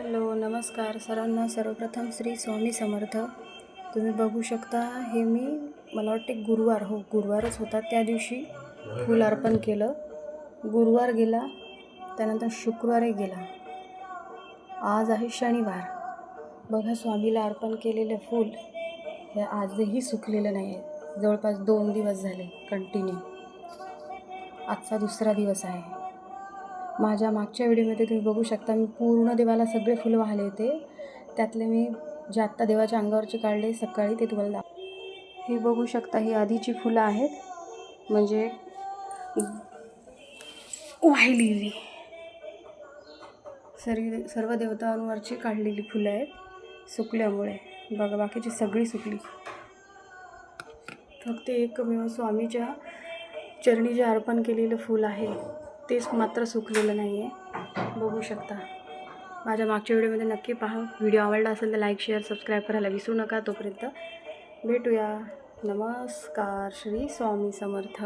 Hello नमस्कार सर्वांना. सर्वप्रथम श्री स्वामी समर्थ. तुम्ही बघू शकता हे मला वाटते गुरुवारच होता, त्या दिवशी फूल अर्पण केलं. गुरुवार गेला, त्यानंतर शुक्रवारही गेला, आज आहे शनिवार. बघा स्वामीला अर्पण केलेलं फूल हे आजही सुकलेलं नाही आहे. जवळपास 2 दिवस झाले कंटिन्यू. आजचा दुसरा दिवस आहे. माझ्या मागच्या व्हिडिओमध्ये तुम्ही बघू शकता मी पूर्ण देवाला सगळे फुलं वाहिले होते. त्यातले मी जे आत्ता देवाच्या अंगावरचे काढले सकाळी ते तुम्हाला हे बघू शकता. ही आधीची फुलं आहेत, म्हणजे वाहिलेली सर्व देवतांवरची काढलेली फुलं आहेत सुकल्यामुळे. बघा बाकीची सगळी सुकली. फक्त एकमेव स्वामीच्या चरणी जे अर्पण केलेलं फूल आहे तेच मात्र सुकलेलं नाही आहे. बघू शकता. माझ्या मागच्या व्हिडिओमध्ये नक्की पहा. व्हिडिओ आवडला असेल तर लाईक शेअर सबस्क्राईब करायला विसरू नका. तोपर्यंत भेटूया. नमस्कार. श्री स्वामी समर्थ.